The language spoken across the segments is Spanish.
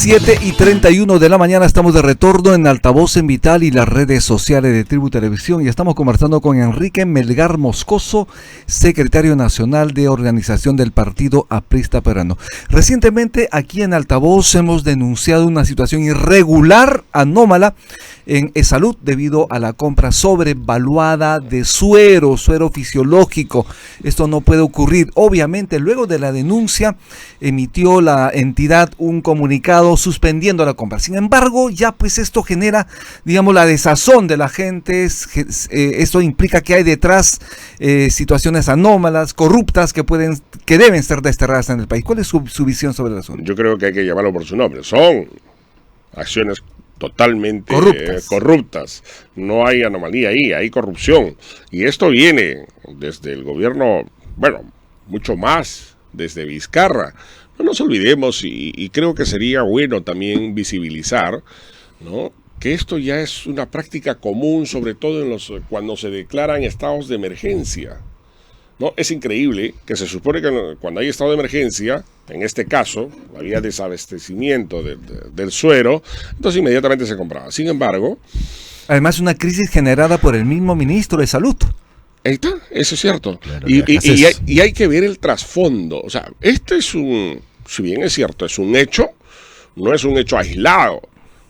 7:31 de la mañana, estamos de retorno en Altavoz en Vital y las redes sociales de Tribu Televisión y estamos conversando con Enrique Melgar Moscoso, secretario nacional de organización del Partido Aprista Peruano. Recientemente aquí en Altavoz hemos denunciado una situación irregular, anómala, en Salud debido a la compra sobrevaluada de suero fisiológico. Esto no puede ocurrir. Obviamente, luego de la denuncia, emitió la entidad un comunicado suspendiendo la compra. Sin embargo, ya pues esto genera, digamos, la desazón de la gente. Esto implica que hay detrás situaciones anómalas, corruptas, que deben ser desterradas en el país. ¿Cuál es su visión sobre el asunto? Yo creo que hay que llamarlo por su nombre. Son acciones totalmente corruptas. No hay anomalía ahí, hay corrupción. Y esto viene desde el gobierno, bueno, mucho más desde Vizcarra. No nos olvidemos, y creo que sería bueno también visibilizar, ¿no?, que esto ya es una práctica común, sobre todo cuando se declaran estados de emergencia. ¿No? Es increíble que se supone que cuando hay estado de emergencia, en este caso, había desabastecimiento del suero, entonces inmediatamente se compraba. Sin embargo... Además, una crisis generada por el mismo ministro de Salud. Ahí está, eso es cierto. Claro, y hay que ver el trasfondo. O sea, si bien es cierto, es un hecho, no es un hecho aislado.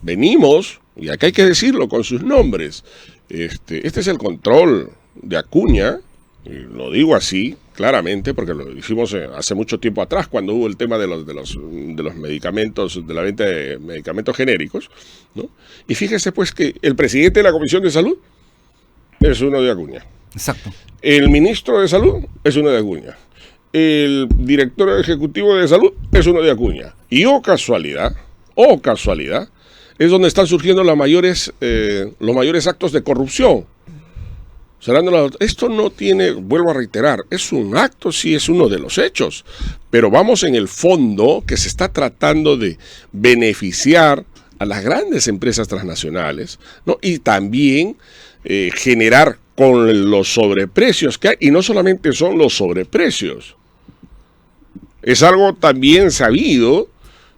Venimos, y acá hay que decirlo con sus nombres, este es el control de Acuña. Y lo digo así, claramente, porque lo hicimos hace mucho tiempo atrás, cuando hubo el tema de los medicamentos, de la venta de medicamentos genéricos, ¿no? Y fíjese pues que el presidente de la Comisión de Salud es uno de Acuña. Exacto. El ministro de Salud es uno de Acuña. El director ejecutivo de Salud es uno de Acuña. Y casualidad, es donde están surgiendo los mayores actos de corrupción. Esto no tiene, vuelvo a reiterar, es un acto, sí es uno de los hechos, pero vamos en el fondo que se está tratando de beneficiar a las grandes empresas transnacionales, ¿no? Y también generar con los sobreprecios que hay, y no solamente son los sobreprecios, es algo también sabido,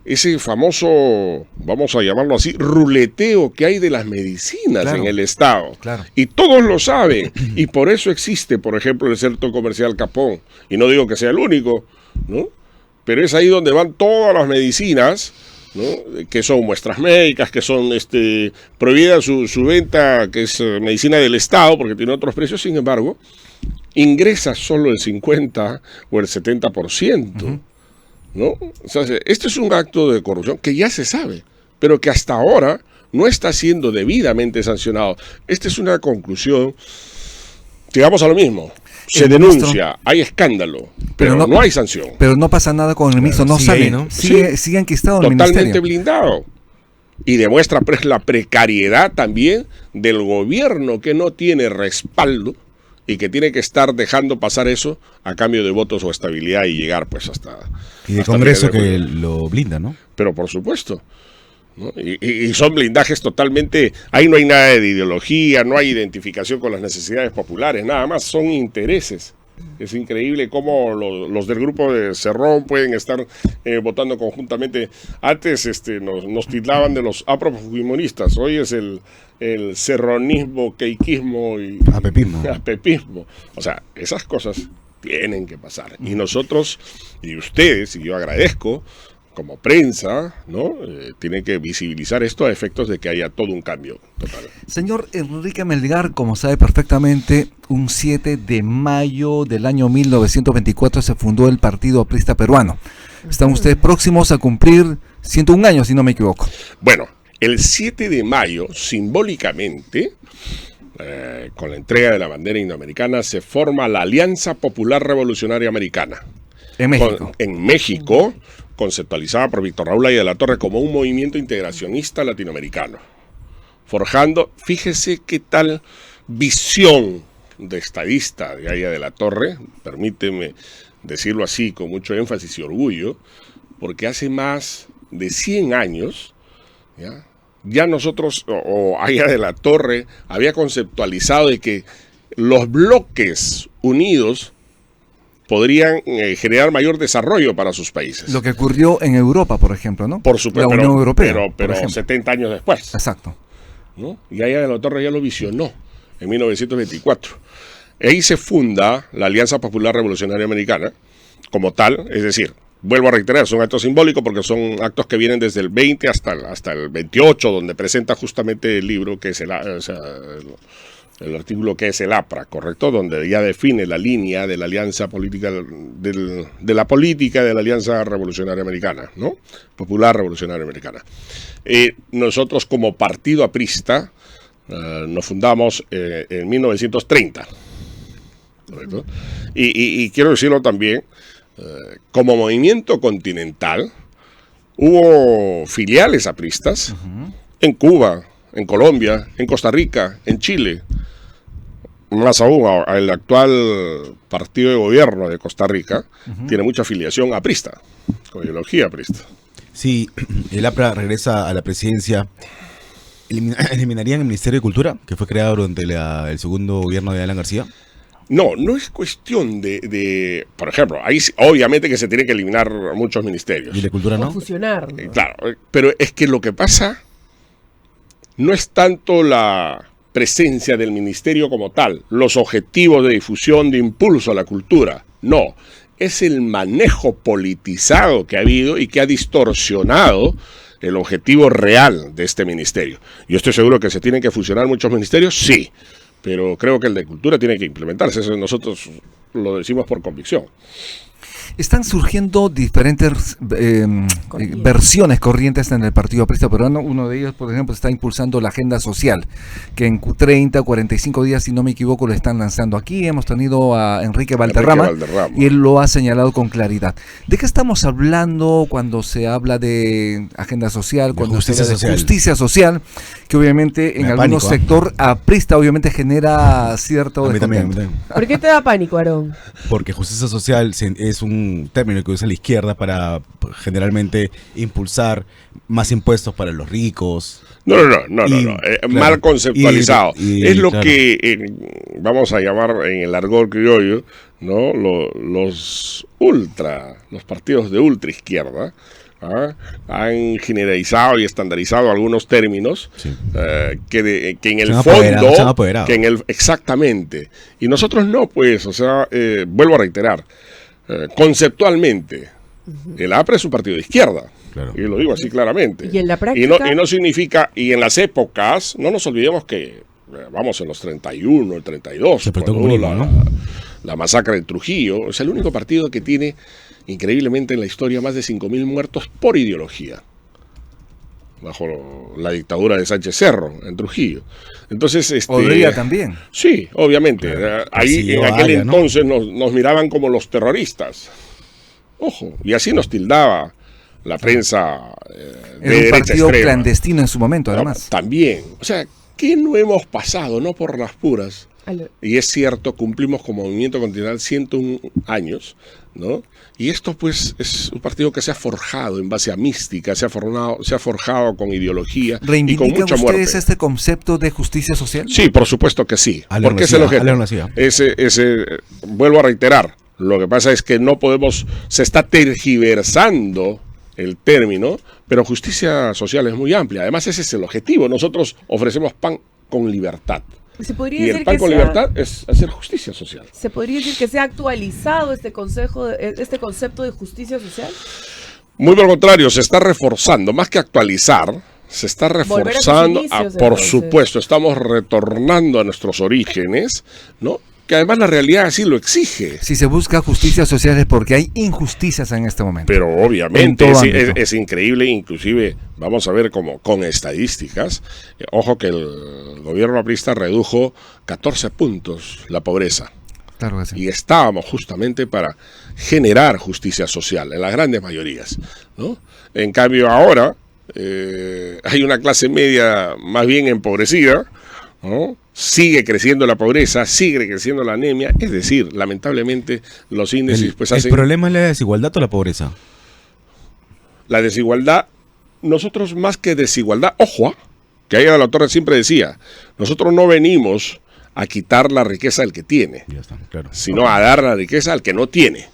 ese famoso, vamos a llamarlo así, ruleteo que hay de las medicinas, claro, en el Estado. Claro. Y todos lo saben. Y por eso existe, por ejemplo, el Centro Comercial Capón. Y no digo que sea el único, ¿no? Pero es ahí donde van todas las medicinas, ¿no?, que son muestras médicas, que son prohibida su venta, que es medicina del Estado, porque tiene otros precios. Sin embargo, ingresa solo el 50 o el 70%. ¿No? O sea, este es un acto de corrupción que ya se sabe, pero que hasta ahora no está siendo debidamente sancionado. Esta es una conclusión. Llegamos a lo mismo. Se denuncia, hay escándalo, pero no hay sanción. Pero no pasa nada con el ministro, no sale, ¿no? Sigue enquistado en el ministerio. Totalmente blindado. Y demuestra pues la precariedad también del gobierno, que no tiene respaldo y que tiene que estar dejando pasar eso a cambio de votos o estabilidad y llegar pues hasta... Y de Congreso que lo blinda, ¿no? Pero por supuesto, ¿no? Y son blindajes totalmente... Ahí no hay nada de ideología, no hay identificación con las necesidades populares, nada más, son intereses. Es increíble cómo los del grupo de Cerrón pueden estar votando conjuntamente. Antes nos tildaban de los aprofujimonistas, hoy es el cerronismo, queiquismo y apepismo. O sea, esas cosas tienen que pasar. Y nosotros, y ustedes, y yo agradezco, como prensa, ¿no? Tienen que visibilizar esto a efectos de que haya todo un cambio total. Señor Enrique Melgar, como sabe perfectamente, un 7 de mayo del año 1924 se fundó el Partido Aprista Peruano. Están ustedes próximos a cumplir 101 años, si no me equivoco. Bueno, el 7 de mayo, simbólicamente, con la entrega de la bandera indoamericana, se forma la Alianza Popular Revolucionaria Americana. En México. En México, conceptualizada por Víctor Raúl Haya de la Torre como un movimiento integracionista latinoamericano, forjando, fíjese qué tal visión de estadista de Haya de la Torre, permíteme decirlo así con mucho énfasis y orgullo, porque hace más de 100 años, ya nosotros, o Haya de la Torre, había conceptualizado de que los bloques unidos podrían generar mayor desarrollo para sus países. Lo que ocurrió en Europa, por ejemplo, ¿no? Por supuesto, la Unión Europea, pero 70 años después. Exacto. ¿No? Y ahí de la Torre ya lo visionó en 1924. Ahí se funda la Alianza Popular Revolucionaria Americana como tal, es decir, vuelvo a reiterar, son actos simbólicos porque son actos que vienen desde el 20 hasta el 28, donde presenta justamente el libro que es el artículo que es el APRA, ¿correcto? Donde ya define la línea de la alianza política, de la política de la Alianza Revolucionaria Americana, ¿no? Popular Revolucionaria Americana. Nosotros como partido aprista nos fundamos en 1930, ¿correcto? Y quiero decirlo también, como movimiento continental, hubo filiales apristas en Cuba, en Colombia, en Costa Rica, en Chile. Más aún, el actual partido de gobierno de Costa Rica tiene mucha afiliación aprista, con ideología aprista. Si el APRA regresa a la presidencia, ¿eliminarían el Ministerio de Cultura, que fue creado durante el segundo gobierno de Alan García? No es cuestión de por ejemplo, ahí obviamente que se tiene que eliminar muchos ministerios. ¿Y de Cultura no? O fusionar, ¿no? Claro, pero es que lo que pasa no es tanto la presencia del ministerio como tal, los objetivos de difusión, de impulso a la cultura, no, es el manejo politizado que ha habido y que ha distorsionado el objetivo real de este ministerio. Yo estoy seguro que se tienen que fusionar muchos ministerios, sí, pero creo que el de cultura tiene que implementarse, eso nosotros lo decimos por convicción. Están surgiendo diferentes corrientes en el Partido Aprista Peruano. Uno de ellos, por ejemplo, está impulsando la agenda social, que en 30, 45 días, si no me equivoco, lo están lanzando aquí. Hemos tenido a Enrique Valderrama, y él lo ha señalado con claridad. ¿De qué estamos hablando cuando se habla de agenda social, cuando se habla de justicia social? Que obviamente en algún sector aprista obviamente genera cierto descontento. ¿Por qué te da pánico, Aarón? Porque justicia social es un término que usa la izquierda para generalmente impulsar más impuestos para los ricos. No. Mal conceptualizado. Es lo que vamos a llamar en el argot criollo, ¿no? Los partidos de ultra izquierda han generalizado y estandarizado algunos términos que en el fondo exactamente, y nosotros no, pues, o sea, vuelvo a reiterar, conceptualmente el APRA es un partido de izquierda. Claro. Y lo digo así claramente. Y en la práctica. Y no significa, y en las épocas, no nos olvidemos que, vamos, en los 31, el 32, cuando hubo la masacre de Trujillo, es el único partido que tiene, increíblemente en la historia, más de 5.000 muertos por ideología, bajo la dictadura de Sánchez Cerro, en Trujillo. Entonces, podría también. Sí, obviamente. Claro. Ahí en aquel entonces nos miraban como los terroristas. Ojo, y así nos tildaba la prensa de un partido extrema. Clandestino en su momento, además. También. O sea, ¿qué no hemos pasado? No por las puras. Y es cierto, cumplimos como movimiento continental 101 años, ¿no? Y esto, pues, es un partido que se ha forjado en base a mística, se ha forjado con ideología y con mucha muerte. ¿Reivindican ustedes este concepto de justicia social? Sí, por supuesto que sí. Porque es el objeto. Vuelvo a reiterar, lo que pasa es que no podemos, se está tergiversando el término, pero justicia social es muy amplia. Además, ese es el objetivo. Nosotros ofrecemos pan con libertad. Y el pan con libertad es hacer justicia social. ¿Se podría decir que se ha actualizado este concepto de justicia social? Muy por el contrario, se está reforzando, más que actualizar, se está reforzando. Por supuesto, estamos retornando a nuestros orígenes, ¿no? Que además la realidad así lo exige. Si se busca justicia social es porque hay injusticias en este momento. Pero obviamente es increíble, inclusive vamos a ver como con estadísticas, ojo que el gobierno aprista redujo 14 puntos la pobreza. Claro que sí. Y estábamos justamente para generar justicia social en las grandes mayorías, ¿no? En cambio ahora hay una clase media más bien empobrecida, ¿no? Sigue creciendo la pobreza, sigue creciendo la anemia, es decir, lamentablemente los índices ¿El problema es la desigualdad o la pobreza? La desigualdad, nosotros más que desigualdad, ojo, que ahí la doctora siempre decía, nosotros no venimos a quitar la riqueza del que tiene, Ya está, claro. sino a dar la riqueza al que no tiene.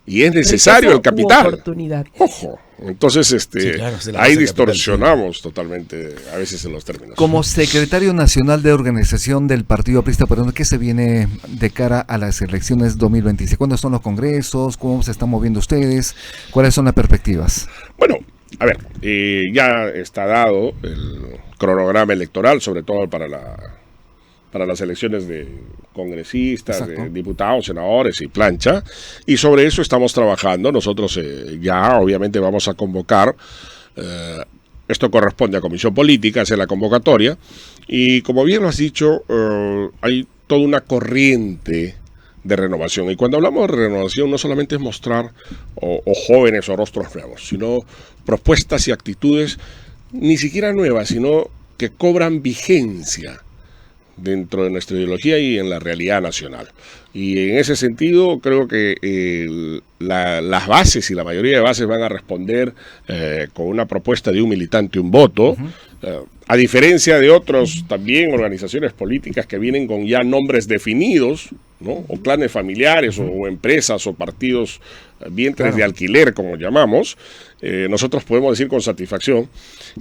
Y es necesario el Riqueza u capital. oportunidad. Ojo. Entonces, Sí, claro, se la ahí base del capital, distorsionamos totalmente a veces en los términos. Como secretario nacional de organización del Partido Aprista Peruano, ¿qué se viene de cara a las elecciones 2026? ¿Cuándo son los congresos? ¿Cómo se están moviendo ustedes? ¿Cuáles son las perspectivas? Bueno, a ver, ya está dado el cronograma electoral, sobre todo para las elecciones de congresistas, Exacto. de diputados, senadores y plancha, y sobre eso estamos trabajando. Nosotros ya obviamente vamos a convocar, esto corresponde a Comisión Política, hacer la convocatoria, y como bien lo has dicho, hay toda una corriente de renovación, y cuando hablamos de renovación no solamente es mostrar o jóvenes o rostros nuevos, sino propuestas y actitudes ni siquiera nuevas, sino que cobran vigencia dentro de nuestra ideología y en la realidad nacional. Y en ese sentido creo que las bases y la mayoría de bases van a responder con una propuesta de un militante, un voto, a diferencia de otros también organizaciones políticas que vienen con ya nombres definidos, ¿no? O clanes familiares o empresas o partidos vientres de alquiler, como llamamos. Nosotros podemos decir con satisfacción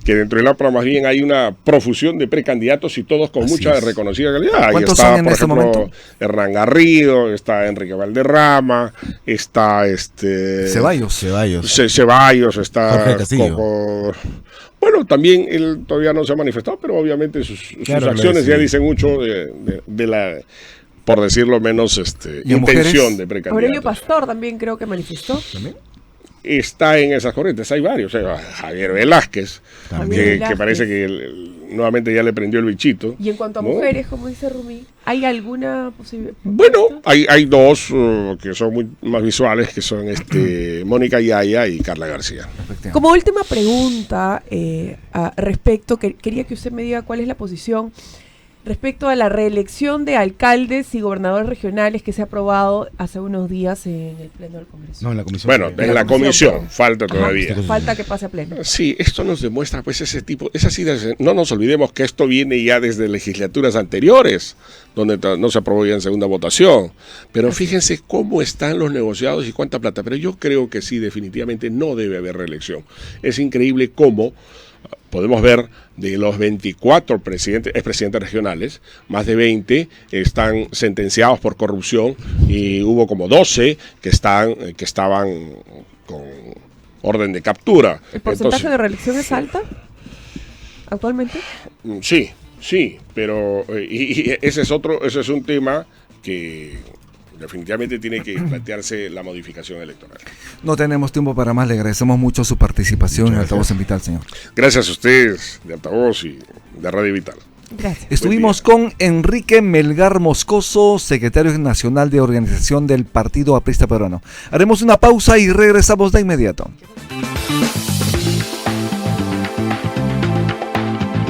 que dentro del APRA más bien hay una profusión de precandidatos y todos con Así mucha es. reconocida calidad. Ahí ¿Cuántos está, son en por este ejemplo, momento? Hernán Garrido, está Enrique Valderrama, está Ceballos. Ceballos, está Jorge Castillo. Bueno, también él todavía no se ha manifestado, pero obviamente sus Claro, acciones sí. ya dicen mucho de la, por decirlo menos, ¿Y en intención mujeres? de Aurelio precandidatos. Pastor también creo que manifestó. Está en esas corrientes, hay varios. Javier Velázquez, También. que parece que nuevamente ya le prendió el bichito. Y en cuanto a ¿no? mujeres, como dice Rumi, ¿hay alguna posibilidad? Bueno, hay dos que son muy más visuales, que son Mónica Yaya y Carla García. Efectivamente. Como última pregunta respecto, quería que usted me diga cuál es la posición respecto a la reelección de alcaldes y gobernadores regionales que se ha aprobado hace unos días en el Pleno del Congreso. No, en la comisión. Bueno, de- en la comisión, comisión, falta Ajá, todavía. falta que pase a Pleno. Sí, esto nos demuestra pues ese tipo, esas ideas. No nos olvidemos que esto viene ya desde legislaturas anteriores, donde no se aprobó ya en segunda votación. Pero fíjense cómo están los negociados y cuánta plata. Pero yo creo que sí, definitivamente no debe haber reelección. Es increíble cómo podemos ver de los 24 expresidentes regionales, más de 20 están sentenciados por corrupción y hubo como 12 que estaban con orden de captura. ¿El porcentaje Entonces, de reelección es alta actualmente? sí, pero y ese es un tema que definitivamente tiene que plantearse la modificación electoral. No tenemos tiempo para más. Le agradecemos mucho su participación en Altavoz en Vital, señor. Gracias a ustedes de Altavoz y de Radio Vital. Gracias. Estuvimos con Enrique Melgar Moscoso, secretario nacional de organización del Partido Aprista Peruano. Haremos una pausa y regresamos de inmediato.